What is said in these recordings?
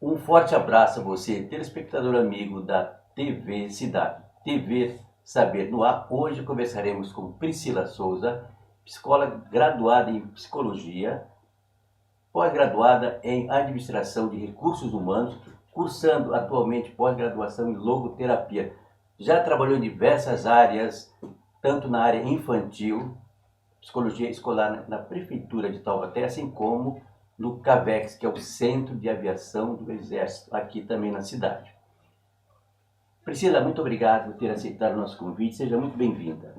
Um forte abraço a você, telespectador amigo da TV Cidade. TV Saber no Ar. Hoje conversaremos com Priscila Souza, psicóloga graduada em Psicologia, pós-graduada em Administração de Recursos Humanos, cursando atualmente pós-graduação em Logoterapia. Já trabalhou em diversas áreas, tanto na área infantil, psicologia escolar na Prefeitura de Taubaté, assim como no CAVEX, que é o Centro de Aviação do Exército, aqui também na cidade. Priscila, muito obrigado por ter aceitado o nosso convite, seja muito bem-vinda.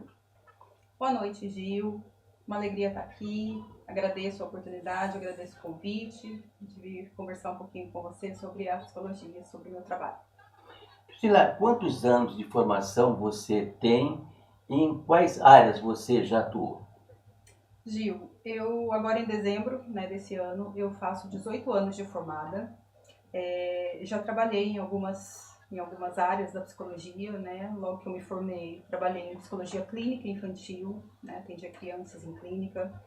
Boa noite, Gil. Uma alegria estar aqui. Agradeço a oportunidade, agradeço o convite de vir conversar um pouquinho com você sobre a psicologia, sobre o meu trabalho. Priscila, quantos anos de formação você tem e em quais áreas você já atuou? Gil, eu agora em dezembro desse ano, eu faço 18 anos de formada. Já trabalhei em algumas áreas da psicologia, né? Logo que eu me formei, trabalhei em psicologia clínica infantil, né? Atendia crianças em clínica.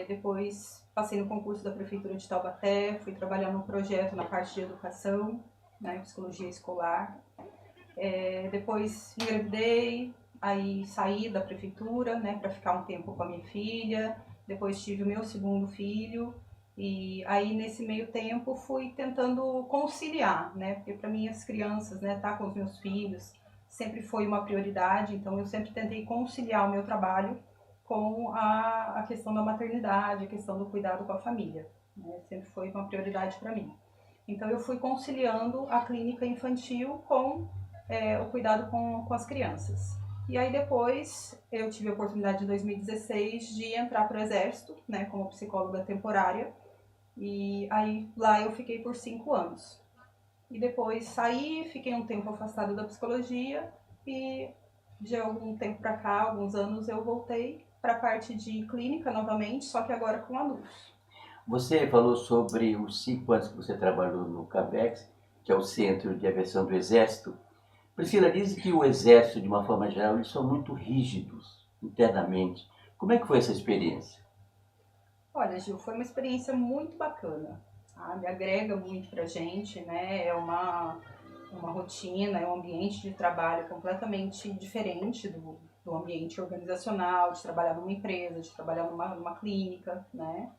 Depois passei no concurso da Prefeitura de Taubaté, fui trabalhar num projeto na parte de educação, né? Psicologia escolar. Depois engravidei, aí saí da prefeitura, né, para ficar um tempo com a minha filha. Depois tive o meu segundo filho e aí nesse meio tempo fui tentando conciliar, né, porque para mim as crianças, né, tá com os meus filhos sempre foi uma prioridade, então eu sempre tentei conciliar o meu trabalho com a questão da maternidade, a questão do cuidado com a família, né, sempre foi uma prioridade para mim. Então eu fui conciliando a clínica infantil com o cuidado com as crianças. E aí depois eu tive a oportunidade em 2016 de entrar para o Exército, né, como psicóloga temporária. E aí lá eu fiquei por 5 anos. E depois saí, fiquei um tempo afastada da psicologia e de algum tempo para cá, alguns anos, eu voltei para a parte de clínica novamente, só que agora com adultos. Você falou sobre os 5 anos que você trabalhou no CAVEX, que é o Centro de Aviação do Exército. Priscila, diz que o Exército, de uma forma geral, eles são muito rígidos internamente. Como é que foi essa experiência? Olha, Gil, foi uma experiência muito bacana, sabe? Agrega muito pra gente, né? É uma rotina, é um ambiente de trabalho completamente diferente do ambiente organizacional, de trabalhar numa empresa, de trabalhar numa clínica, né?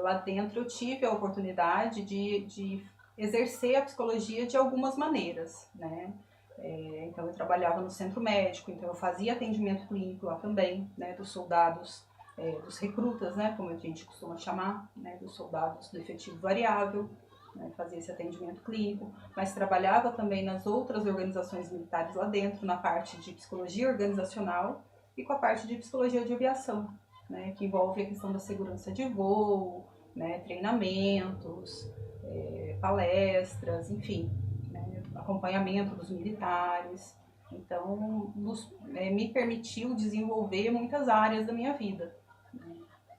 Lá dentro eu tive a oportunidade de exercer a psicologia de algumas maneiras, né? Então eu trabalhava no centro médico, então eu fazia atendimento clínico lá também, né, dos soldados, dos recrutas, né, como a gente costuma chamar, né, dos soldados do efetivo variável, né, fazia esse atendimento clínico, mas trabalhava também nas outras organizações militares lá dentro, na parte de psicologia organizacional e com a parte de psicologia de aviação, né, que envolve a questão da segurança de voo, né, treinamentos, palestras, enfim, acompanhamento dos militares. Então, me permitiu desenvolver muitas áreas da minha vida.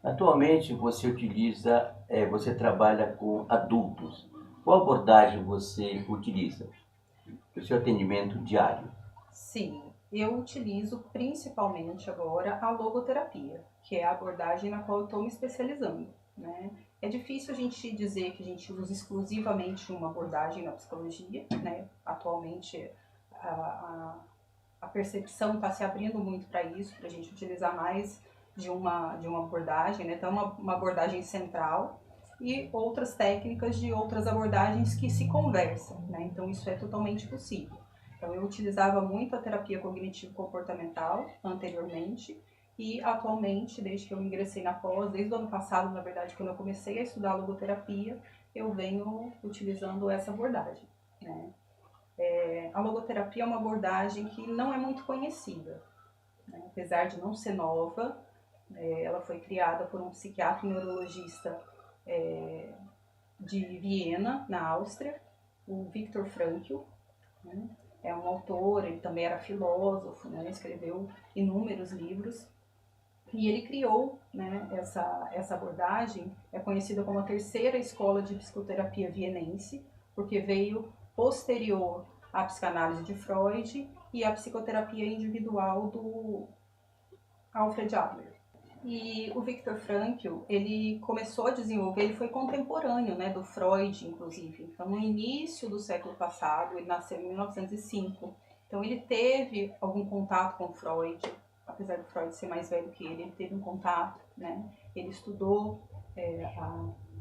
Atualmente você trabalha com adultos. Qual abordagem você utiliza para o seu atendimento diário? Sim, eu utilizo principalmente agora a logoterapia, que é a abordagem na qual eu estou me especializando. Né? É difícil a gente dizer que a gente usa exclusivamente uma abordagem na psicologia. Né? Atualmente, a percepção está se abrindo muito para isso, para a gente utilizar mais de uma abordagem, né? Então, uma abordagem central e outras técnicas de outras abordagens que se conversam, né? Então, isso é totalmente possível. Então, eu utilizava muito a terapia cognitivo-comportamental anteriormente e atualmente, desde que eu ingressei na pós, desde o ano passado, na verdade, quando eu comecei a estudar logoterapia, eu venho utilizando essa abordagem, né? A logoterapia é uma abordagem que não é muito conhecida, né? Apesar de não ser nova, ela foi criada por um psiquiatra e neurologista de Viena, na Áustria, o Viktor Frankl. Né? É um autor, ele também era filósofo, né? Escreveu inúmeros livros. E ele criou, né, essa abordagem, é conhecida como a terceira escola de psicoterapia vienense, porque veio posterior à psicanálise de Freud e à psicoterapia individual do Alfred Adler. E o Viktor Frankl, ele começou a desenvolver, ele foi contemporâneo, né, do Freud, inclusive. Então, no início do século passado, ele nasceu em 1905. Então, ele teve algum contato com Freud, apesar do Freud ser mais velho que ele teve um contato, né? Ele estudou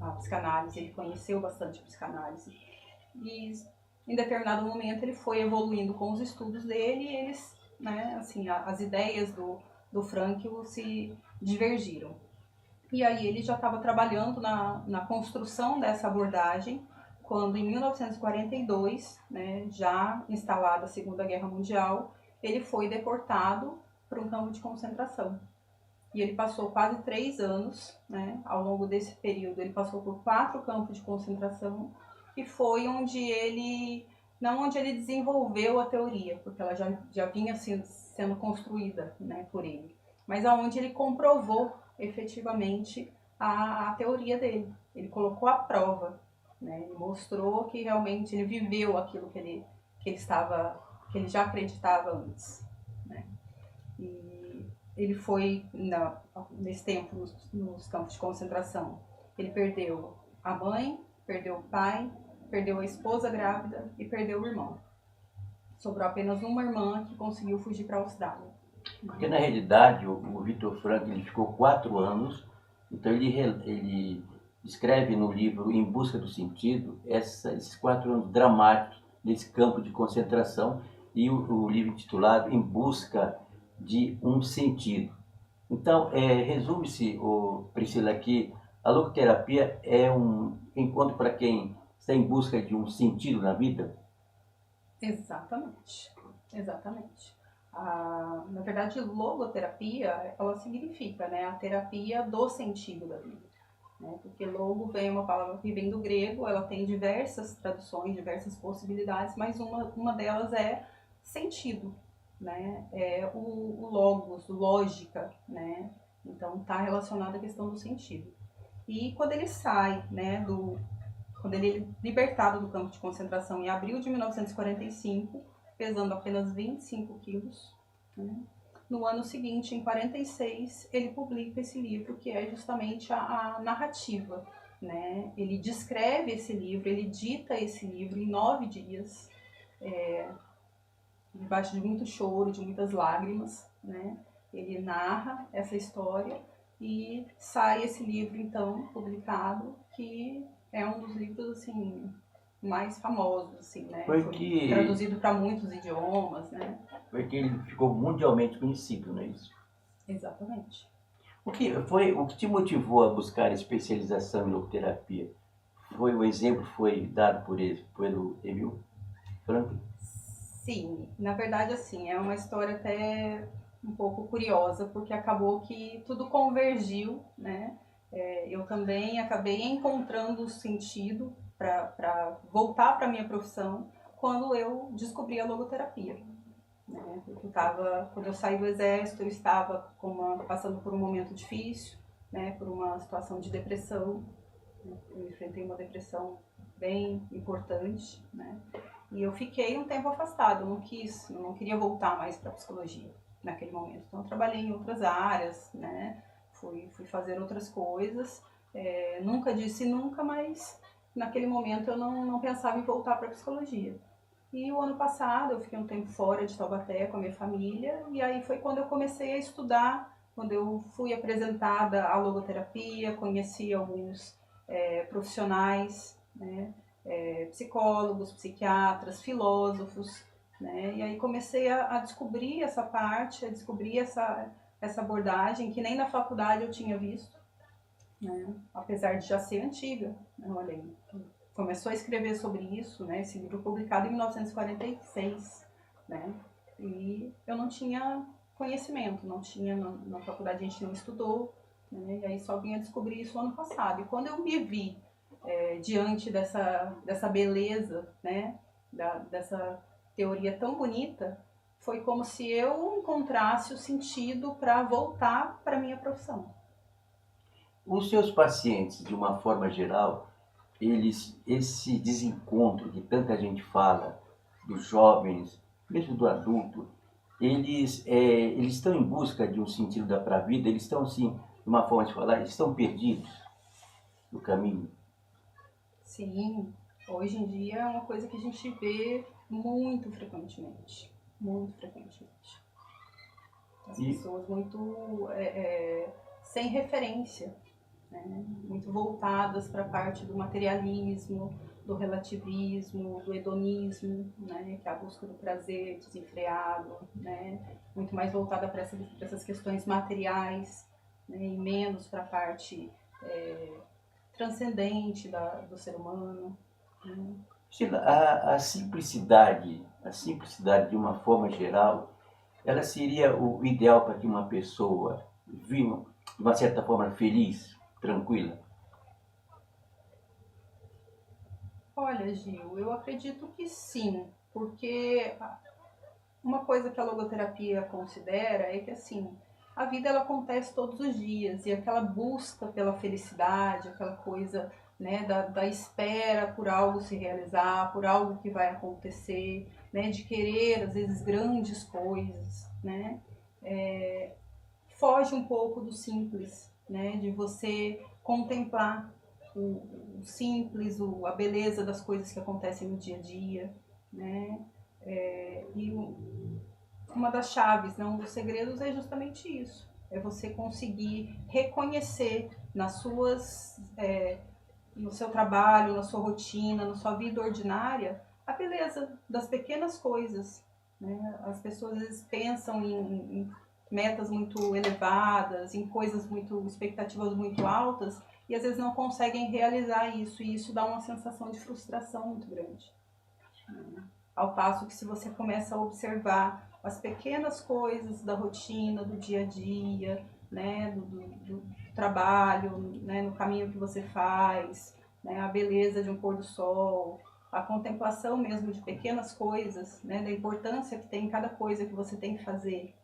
a psicanálise, ele conheceu bastante a psicanálise. E, em determinado momento, ele foi evoluindo com os estudos dele e eles, né, assim, as ideias do Frankl se divergiram. E aí ele já estava trabalhando na construção dessa abordagem, quando em 1942, né, já instalada a Segunda Guerra Mundial, ele foi deportado para um campo de concentração. E ele passou quase 3 anos, né, ao longo desse período ele passou por 4 campos de concentração, e foi onde ele, não onde ele desenvolveu a teoria, porque ela já vinha sendo construída, né, por ele, mas aonde ele comprovou efetivamente a teoria dele. Ele colocou à prova, né? Ele mostrou que realmente ele viveu aquilo que ele já acreditava antes, né? E ele foi nesse tempo nos campos de concentração. Ele perdeu a mãe, perdeu o pai, perdeu a esposa grávida e perdeu o irmão. Sobrou apenas uma irmã que conseguiu fugir para a Austrália. Porque na realidade o Viktor Frankl ele ficou 4 anos, então ele escreve no livro Em Busca do Sentido esses 4 anos dramáticos nesse campo de concentração, e o livro intitulado Em Busca de um Sentido. Então, resume-se, Priscila, que a logoterapia é um encontro para quem está em busca de um sentido na vida? Exatamente, exatamente. Na verdade, logoterapia, ela significa, né, a terapia do sentido da vida. Né? Porque logo vem uma palavra que vem do grego, ela tem diversas traduções, diversas possibilidades, mas uma delas é sentido, né? É o logos, lógica, né? Então está relacionado à questão do sentido. E quando ele sai, né, quando ele é libertado do campo de concentração em abril de 1945, pesando apenas 25 quilos, né? No ano seguinte, em 46, ele publica esse livro, que é justamente a narrativa, né? Ele descreve esse livro, ele dita esse livro em 9 dias, debaixo de muito choro, de muitas lágrimas, né? Ele narra essa história e sai esse livro, então, publicado, que é um dos livros, assim, mais famosos, assim, né? Foi traduzido para muitos idiomas, né? Foi que ele ficou mundialmente conhecido, não é isso? Exatamente. O que te motivou a buscar especialização em logoterapia? O exemplo foi dado pelo Emil Frankl? Sim, na verdade, assim, é uma história até um pouco curiosa, porque acabou que tudo convergiu, né? Eu também acabei encontrando sentido para voltar para a minha profissão quando eu descobri a logoterapia. Né? Porque quando eu saí do exército, eu estava passando por um momento difícil, né? Por uma situação de depressão. Né? Eu enfrentei uma depressão bem importante, né? E eu fiquei um tempo afastada, eu não queria voltar mais para a psicologia naquele momento. Então eu trabalhei em outras áreas, né? Fui fazer outras coisas. Nunca disse nunca, mas naquele momento eu não pensava em voltar para a psicologia. E o ano passado eu fiquei um tempo fora de Taubaté com a minha família, e aí foi quando eu comecei a estudar, quando eu fui apresentada à logoterapia, conheci alguns profissionais, né? Psicólogos, psiquiatras, filósofos, né? E aí comecei a descobrir essa parte, a descobrir essa abordagem que nem na faculdade eu tinha visto, né? Apesar de já ser antiga, né? Olha aí, começou a escrever sobre isso, né? Esse livro publicado em 1946, né? E eu não tinha conhecimento, não tinha, na faculdade a gente não estudou, né? E aí só vim a descobrir isso ano passado. E quando eu me vi diante dessa beleza, né? Dessa teoria tão bonita, foi como se eu encontrasse o sentido para voltar para a minha profissão. Os seus pacientes, de uma forma geral, esse desencontro que tanta gente fala, dos jovens, mesmo do adulto, eles estão em busca de um sentido para a vida, eles estão assim, uma forma de falar, estão perdidos no caminho? Sim, hoje em dia é uma coisa que a gente vê muito frequentemente. Muito frequentemente. As E, pessoas muito sem referência, né? Muito voltadas para a parte do materialismo, do relativismo, do hedonismo, né? Que é a busca do prazer desenfreado, né? Muito mais voltada para essas questões materiais, né? E menos para a parte transcendente do ser humano. Né? Sheila, a simplicidade de uma forma geral, ela seria o ideal para que uma pessoa viva de uma certa forma feliz, tranquila? Olha, Gil, eu acredito que sim, porque uma coisa que a logoterapia considera é que assim, a vida ela acontece todos os dias e aquela busca pela felicidade, aquela coisa, né, da espera por algo se realizar, por algo que vai acontecer, né, de querer às vezes grandes coisas, né, foge um pouco do simples, né, de você contemplar o simples, a beleza das coisas que acontecem no dia a dia, né, e uma das chaves, né, um dos segredos é justamente isso. É você conseguir reconhecer no seu trabalho, na sua rotina, na sua vida ordinária, a beleza das pequenas coisas. Né? As pessoas às vezes pensam em metas muito elevadas, em coisas muito, expectativas muito altas, e às vezes não conseguem realizar isso, e isso dá uma sensação de frustração muito grande. Ao passo que se você começa a observar as pequenas coisas da rotina, do dia a dia, né, do trabalho, né, no caminho que você faz, né, a beleza de um pôr do sol, a contemplação mesmo de pequenas coisas, né, da importância que tem cada coisa que você tem que fazer,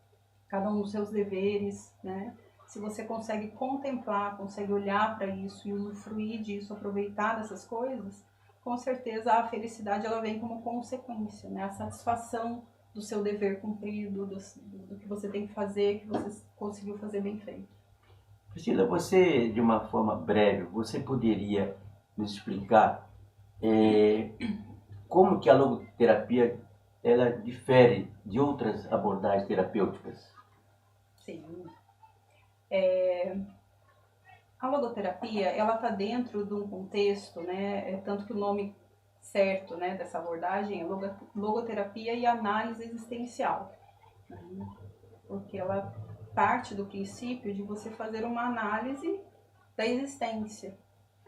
cada um dos seus deveres, né, se você consegue contemplar, consegue olhar para isso e usufruir disso, aproveitar dessas coisas, com certeza a felicidade ela vem como consequência, né? A satisfação do seu dever cumprido, do que você tem que fazer, que você conseguiu fazer bem feito. Priscila, você, de uma forma breve, você poderia nos explicar eh, como que a logoterapia ela difere de outras abordagens terapêuticas? Sim. A logoterapia, ela está dentro de um contexto, né? Tanto que o nome certo, né, dessa abordagem é logoterapia e análise existencial, né? Porque ela parte do princípio de você fazer uma análise da existência,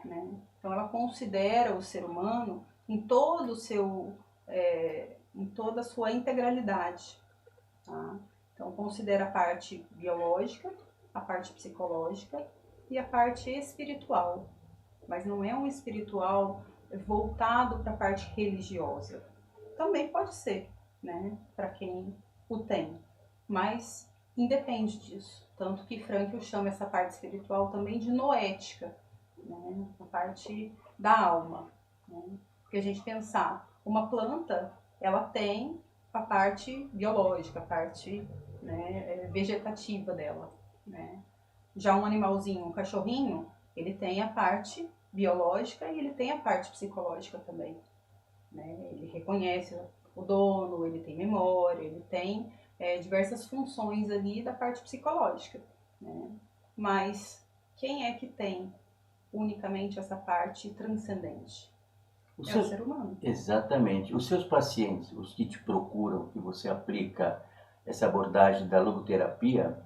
né? Então ela considera o ser humano em todo o seu, em toda a sua integralidade, tá? Então considera a parte biológica, a parte psicológica e a parte espiritual, mas não é um espiritual voltado para a parte religiosa. Também pode ser, né, para quem o tem, mas independe disso. Tanto que Frankl chama essa parte espiritual também de noética, né, a parte da alma. Né? Porque a gente pensar, uma planta, ela tem a parte biológica, a parte, né, vegetativa dela. Né? Já um animalzinho, um cachorrinho, ele tem a parte biológica e ele tem a parte psicológica também. Né? Ele reconhece o dono, ele tem memória, ele tem diversas funções ali da parte psicológica. Né? Mas quem é que tem unicamente essa parte transcendente? Os É o seus, ser humano. exatamente. Os seus pacientes, os que te procuram, que você aplica essa abordagem da logoterapia,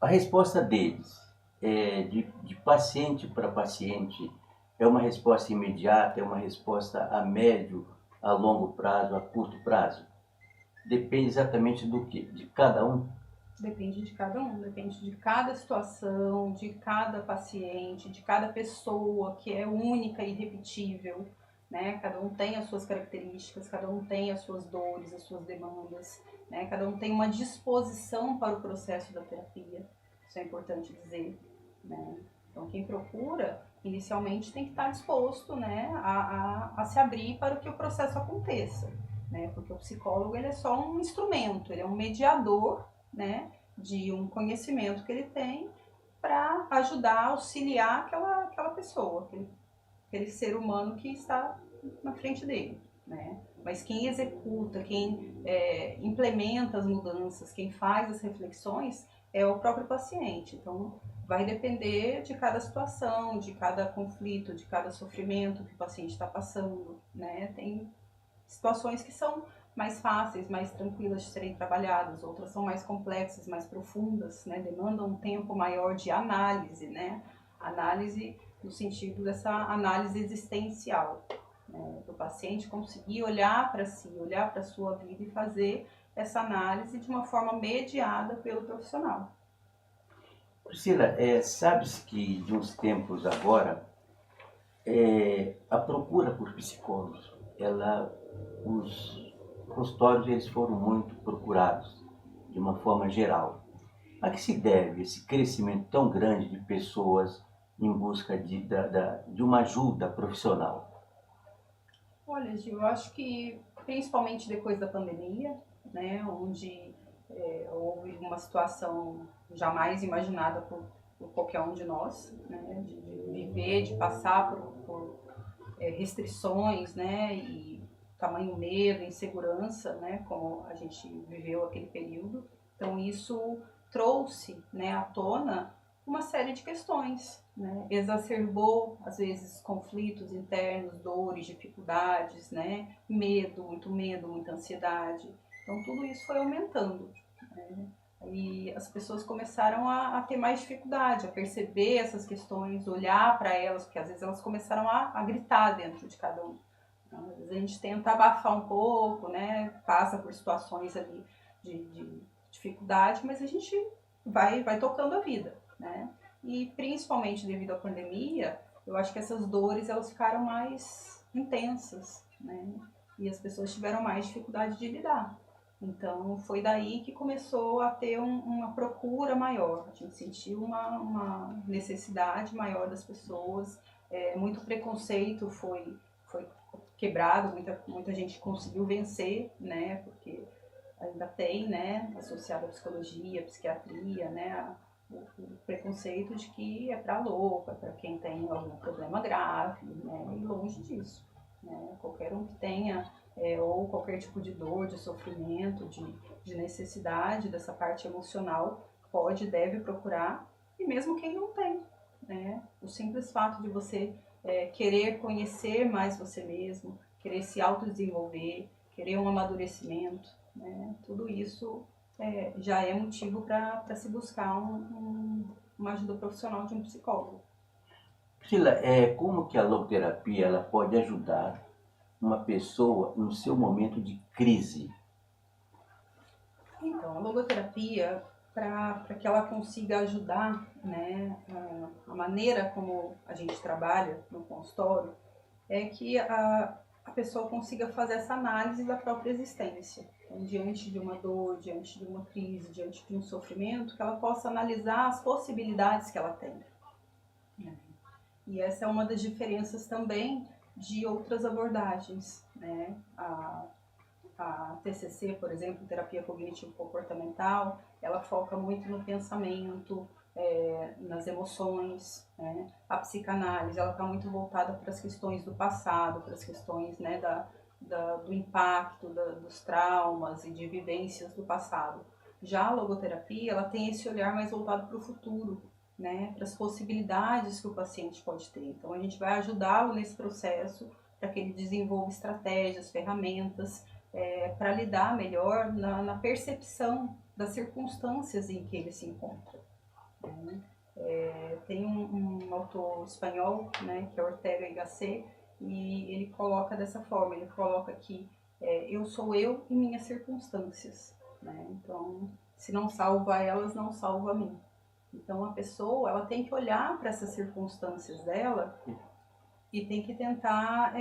a resposta deles, de paciente para paciente, é uma resposta imediata, é uma resposta a médio, a longo prazo, a curto prazo? Depende exatamente do que? De cada um? Depende de cada um, depende de cada situação, de cada paciente, de cada pessoa que é única e irrepetível, né? Cada um tem as suas características, cada um tem as suas dores, as suas demandas, né? Cada um tem uma disposição para o processo da terapia, isso é importante dizer, né? Então quem procura inicialmente tem que estar disposto, né, a se abrir para que o processo aconteça, né? Porque o psicólogo ele é só um instrumento, ele é um mediador, né, de um conhecimento que ele tem para ajudar, auxiliar aquela pessoa, aquele ser humano que está na frente dele, né? Mas quem executa, quem implementa as mudanças, quem faz as reflexões é o próprio paciente. Então, vai depender de cada situação, de cada conflito, de cada sofrimento que o paciente está passando, né? Tem situações que são mais fáceis, mais tranquilas de serem trabalhadas, outras são mais complexas, mais profundas, né? Demandam um tempo maior de análise, né? Análise no sentido dessa análise existencial, né? Do paciente conseguir olhar para si, olhar para a sua vida e fazer essa análise de uma forma mediada pelo profissional. Priscila, sabes que de uns tempos agora, a procura por psicólogos, os consultórios eles foram muito procurados de uma forma geral. A que se deve esse crescimento tão grande de pessoas em busca de uma ajuda profissional? Olha, Gil, eu acho que principalmente depois da pandemia, né, onde houve uma situação jamais imaginada por qualquer um de nós, né, de viver, de passar por restrições, né, e tamanho medo, insegurança, né, como a gente viveu aquele período. Então isso trouxe, né, à tona uma série de questões, né, exacerbou às vezes conflitos internos, dores, dificuldades, né, medo, muita ansiedade. Então tudo isso foi aumentando, né? E as pessoas começaram a ter mais dificuldade, a perceber essas questões, olhar para elas, porque às vezes elas começaram a gritar dentro de cada um. Então, às vezes a gente tenta abafar um pouco, né? Passa por situações ali de dificuldade, mas a gente vai tocando a vida, né? E principalmente devido à pandemia, eu acho que essas dores elas ficaram mais intensas, né? E as pessoas tiveram mais dificuldade de lidar. Então, foi daí que começou a ter uma procura maior. A gente sentiu uma necessidade maior das pessoas. Muito preconceito foi quebrado, muita gente conseguiu vencer, né? Porque ainda tem, né, associado à psicologia, à psiquiatria, né, o preconceito de que é para louco, é para quem tem algum problema grave, né? E longe disso, né? Qualquer um que tenha ou qualquer tipo de dor, de sofrimento, de necessidade dessa parte emocional, pode e deve procurar, e mesmo quem não tem, né? O simples fato de você querer conhecer mais você mesmo, querer se autodesenvolver, querer um amadurecimento, né? Tudo isso já é motivo para se buscar uma ajuda profissional de um psicólogo. Priscila, como que a logoterapia ela pode ajudar uma pessoa no seu momento de crise? Então, a logoterapia, para que ela consiga ajudar, né, a maneira como a gente trabalha no consultório, é que a pessoa consiga fazer essa análise da própria existência. Então, diante de uma dor, diante de uma crise, diante de um sofrimento, que ela possa analisar as possibilidades que ela tem. E essa é uma das diferenças também de outras abordagens, né? A TCC, por exemplo, terapia cognitivo-comportamental, ela foca muito no pensamento, nas emoções, né? A psicanálise, ela está muito voltada para as questões do passado, para as questões, né, do impacto, dos traumas e de vivências do passado. Já a logoterapia, ela tem esse olhar mais voltado para o futuro, né, para as possibilidades que o paciente pode ter. Então, a gente vai ajudá-lo nesse processo para que ele desenvolva estratégias, ferramentas, para lidar melhor na percepção das circunstâncias em que ele se encontra, né? Tem um autor espanhol, né, que é Ortega y Gasset, e ele coloca dessa forma, ele coloca que eu sou eu e minhas circunstâncias, né? Então, se não salva elas, não salva a mim. Então, a pessoa ela tem que olhar para essas circunstâncias dela e tem que tentar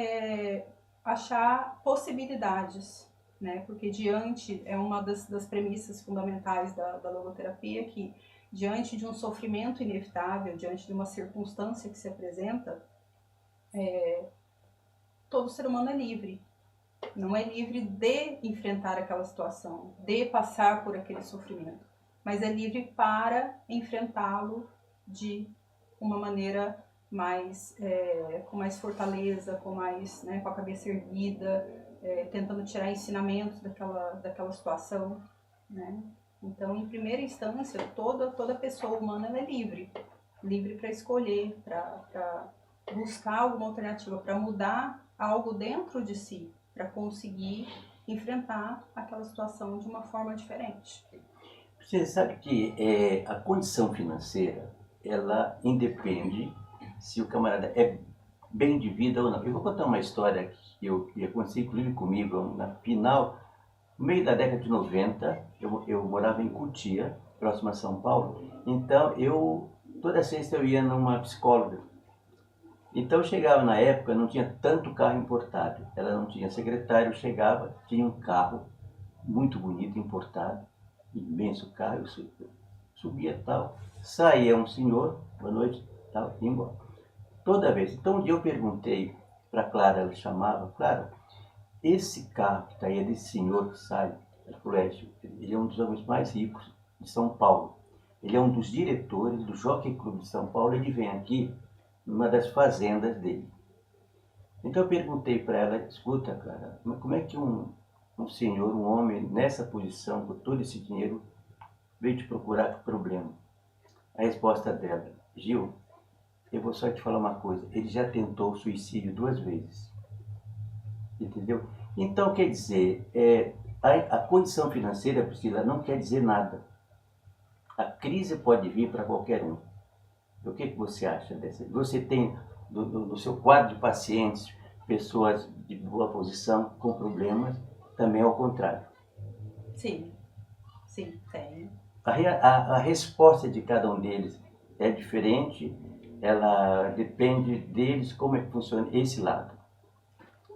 achar possibilidades, né? Porque diante, é uma das premissas fundamentais da logoterapia, que diante de um sofrimento inevitável, diante de uma circunstância que se apresenta, todo ser humano é livre. Não é livre de enfrentar aquela situação, de passar por aquele sofrimento, mas é livre para enfrentá-lo de uma maneira mais, com mais fortaleza, com a cabeça erguida, tentando tirar ensinamentos daquela situação, né? Então, em primeira instância, toda pessoa humana ela é livre para escolher, para buscar alguma alternativa, para mudar algo dentro de si, para conseguir enfrentar aquela situação de uma forma diferente. Você sabe que a condição financeira, ela independe se o camarada é bem de vida ou não. Eu vou contar uma história que aconteceu inclusive comigo na final, no meio da década de 90, eu morava em Cotia, próximo a São Paulo, então toda sexta eu ia numa psicóloga. Então eu chegava na época, não tinha tanto carro importado, ela não tinha secretário, eu chegava, tinha um carro muito bonito, importado, imenso carro, eu subia tal, saía um senhor, boa noite, tal, ia embora. Toda vez. Então um dia eu perguntei para Clara, ela chamava, Clara, esse carro que está aí, é desse senhor que sai, ela falou, ele é um dos homens mais ricos de São Paulo. Ele é um dos diretores do Jockey Club de São Paulo, ele vem aqui numa das fazendas dele. Então eu perguntei para ela, escuta, Clara, mas como é que um senhor, um homem nessa posição, com todo esse dinheiro, veio te procurar problema? A resposta dela, Gil, eu vou só te falar uma coisa, ele já tentou suicídio 2 vezes. Entendeu? Então, quer dizer, a condição financeira, Priscila, não quer dizer nada. A crise pode vir para qualquer um. O que você acha dessa? Você tem no seu quadro de pacientes pessoas de boa posição com problemas, também ao contrário. Sim, tem. A resposta de cada um deles é diferente, ela depende deles, como é que funciona esse lado.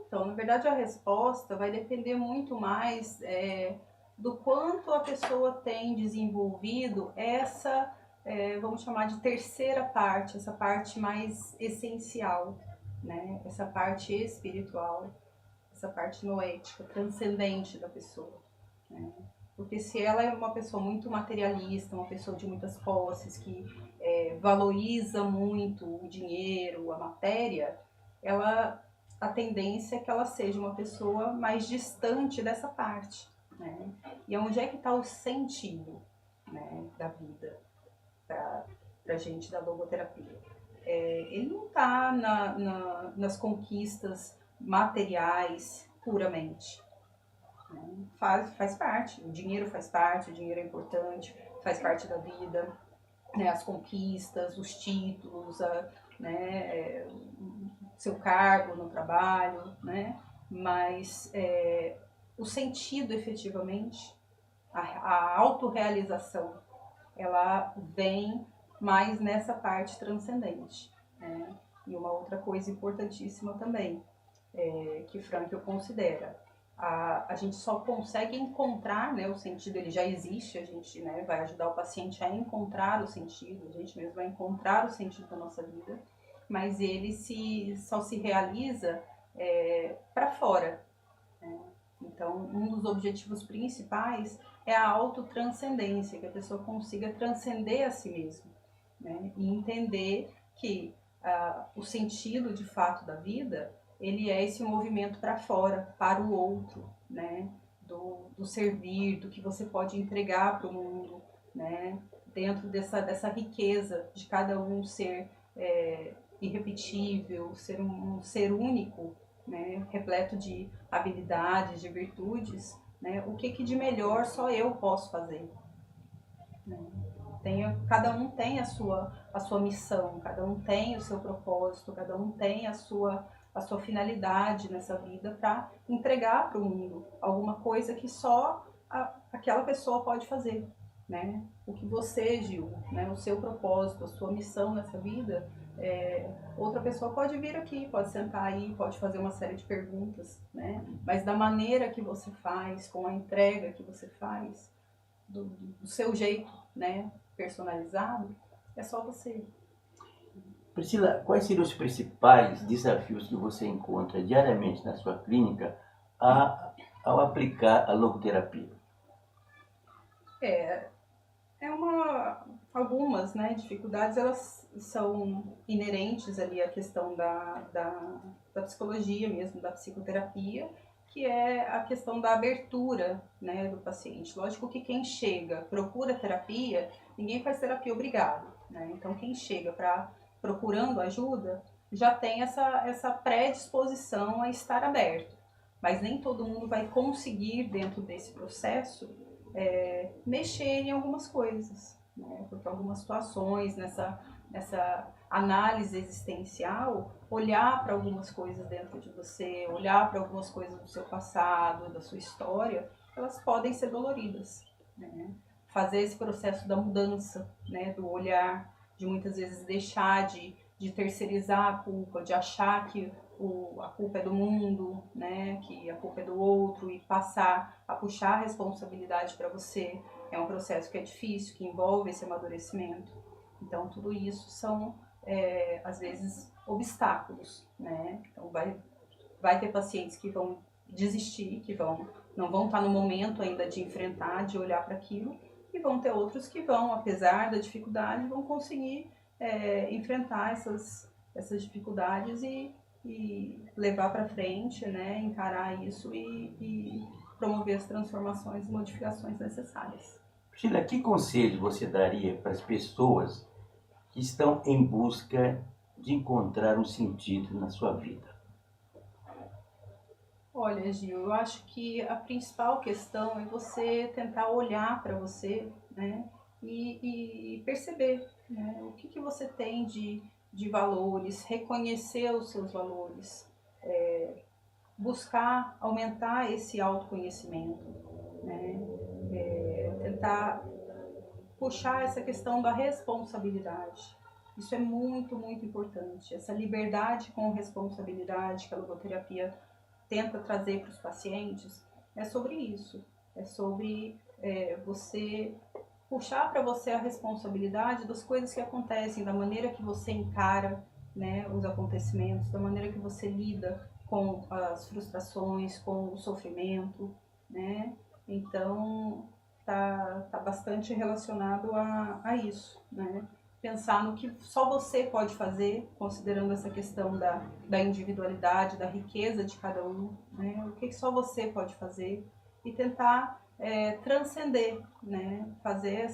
Então, na verdade, a resposta vai depender muito mais do quanto a pessoa tem desenvolvido essa, vamos chamar de terceira parte, essa parte mais essencial, né? Essa parte espiritual, essa parte noética, transcendente da pessoa, né? Porque se ela é uma pessoa muito materialista, uma pessoa de muitas posses, que valoriza muito o dinheiro, a matéria, a tendência é que ela seja uma pessoa mais distante dessa parte, né? E onde é que está o sentido, né, da vida para a gente da logoterapia? Ele não está nas conquistas materiais puramente, né? Faz parte, o dinheiro é importante, faz parte da vida, né? As conquistas, os títulos, né? Seu cargo no trabalho, né? Mas o sentido efetivamente, a autorrealização, ela vem mais nessa parte transcendente, né? E uma outra coisa importantíssima também, que Frankl considera, a gente só consegue encontrar, né, o sentido, ele já existe, a gente, né, vai ajudar o paciente a encontrar o sentido, a gente mesmo vai encontrar o sentido da nossa vida, mas ele só se realiza para fora, né? Então, um dos objetivos principais é a autotranscendência, que a pessoa consiga transcender a si mesma, né? E entender que o sentido de fato da vida, ele é esse movimento para fora, para o outro, né? Do servir, do que você pode entregar para o mundo, né? Dentro dessa riqueza de cada um ser irrepetível, ser um ser único, né? Repleto de habilidades, de virtudes, né? O que de melhor só eu posso fazer, né? Cada um tem a sua missão, cada um tem o seu propósito, cada um tem a sua finalidade nessa vida para entregar para o mundo alguma coisa que só aquela pessoa pode fazer, né? O que você, Gil, né? O seu propósito, a sua missão nessa vida, outra pessoa pode vir aqui, pode sentar aí, pode fazer uma série de perguntas, né? Mas da maneira que você faz, com a entrega que você faz, do seu jeito, né, personalizado, é só você. Priscila, quais seriam os principais desafios que você encontra diariamente na sua clínica ao aplicar a logoterapia? Algumas, né, dificuldades, elas são inerentes ali à questão da psicologia mesmo, da psicoterapia, que é a questão da abertura, né, do paciente. Lógico que quem chega, procura terapia, ninguém faz terapia obrigado, né? Então quem chega procurando ajuda, já tem essa predisposição a estar aberto. Mas nem todo mundo vai conseguir, dentro desse processo, mexer em algumas coisas, né? Porque algumas situações nessa análise existencial, olhar para algumas coisas dentro de você, olhar para algumas coisas do seu passado, da sua história, elas podem ser doloridas, né? Fazer esse processo da mudança, né? Do olhar, de muitas vezes deixar de terceirizar a culpa, de achar que a culpa é do mundo, né? Que a culpa é do outro, e passar a puxar a responsabilidade para você. É um processo que é difícil, que envolve esse amadurecimento. Então, tudo isso são, às vezes, obstáculos, né? Então, vai ter pacientes que vão desistir, não vão estar no momento ainda de enfrentar, de olhar para aquilo, e vão ter outros que vão, apesar da dificuldade, vão conseguir enfrentar essas dificuldades e levar para frente, né? Encarar isso e promover as transformações e modificações necessárias. Priscila, que conselho você daria para as pessoas que estão em busca de encontrar um sentido na sua vida? Olha, Gil, eu acho que a principal questão é você tentar olhar para você, né, e perceber, né, o que você tem de valores, reconhecer os seus valores, buscar aumentar esse autoconhecimento, né, tentar puxar essa questão da responsabilidade. Isso é muito, muito importante. Essa liberdade com responsabilidade que a logoterapia tenta trazer para os pacientes é sobre isso. É sobre você puxar para você a responsabilidade das coisas que acontecem, da maneira que você encara, né, os acontecimentos, da maneira que você lida com as frustrações, com o sofrimento, né? Então, tá bastante relacionado a isso, né? Pensar no que só você pode fazer, considerando essa questão da individualidade, da riqueza de cada um, né? O que só você pode fazer e tentar transcender, né? Fazer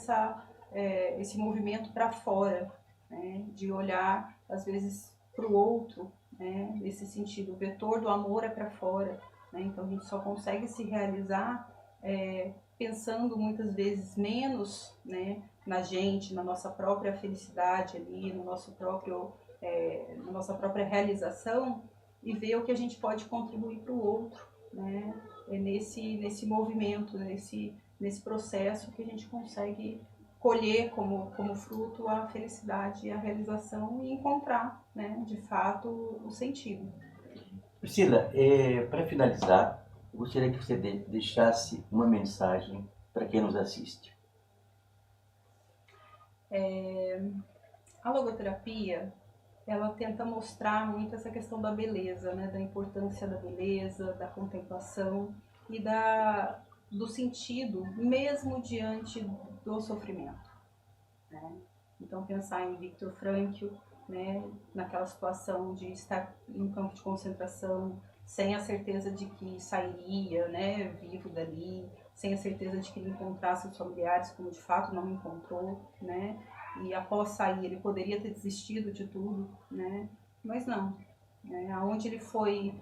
esse movimento para fora, né? De olhar, às vezes, para o outro, né? Nesse sentido, o vetor do amor é para fora, né? Então a gente só consegue se realizar pensando muitas vezes menos, né, na gente, na nossa própria felicidade ali, no nosso próprio, na nossa própria realização, e ver o que a gente pode contribuir para o outro, né? É nesse movimento, nesse processo que a gente consegue colher como fruto a felicidade e a realização e encontrar, né, de fato, o sentido. Priscila, para finalizar, eu gostaria que você deixasse uma mensagem para quem nos assiste. A logoterapia, ela tenta mostrar muito essa questão da beleza, né? Da importância da beleza, da contemplação e do sentido, mesmo diante do sofrimento, né? Então, pensar em Viktor Frankl, né? Naquela situação de estar em um campo de concentração, sem a certeza de que sairia, né, vivo dali, sem a certeza de que ele encontrasse os familiares, como de fato não encontrou, né? E após sair ele poderia ter desistido de tudo, né? Mas não, né? Aonde ele foi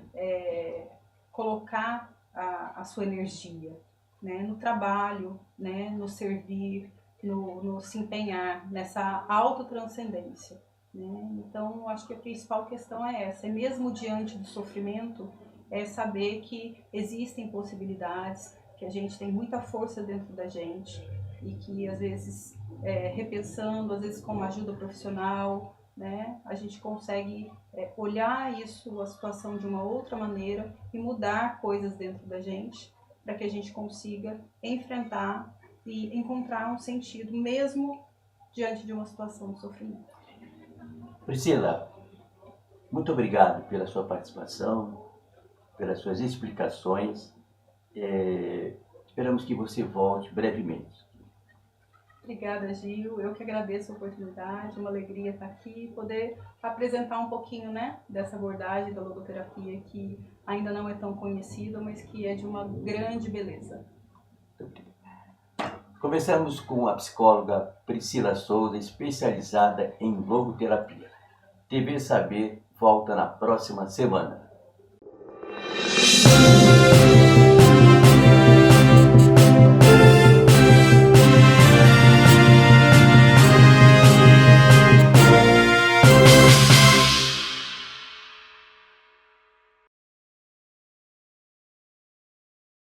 colocar a sua energia, né? No trabalho, né? No servir, no se empenhar, nessa autotranscendência, né? Então, acho que a principal questão é essa, é mesmo diante do sofrimento, é saber que existem possibilidades, que a gente tem muita força dentro da gente e que às vezes repensando, às vezes com uma ajuda profissional, né, a gente consegue olhar isso, a situação de uma outra maneira e mudar coisas dentro da gente para que a gente consiga enfrentar e encontrar um sentido mesmo diante de uma situação de sofrimento. Priscila, muito obrigado pela sua participação, pelas suas explicações. Esperamos que você volte brevemente. Obrigada, Gil. Eu que agradeço a oportunidade, uma alegria estar aqui e poder apresentar um pouquinho, né, dessa abordagem da logoterapia que ainda não é tão conhecida, mas que é de uma grande beleza. Conversamos com a psicóloga Priscila Souza, especializada em logoterapia. TV Saber volta na próxima semana.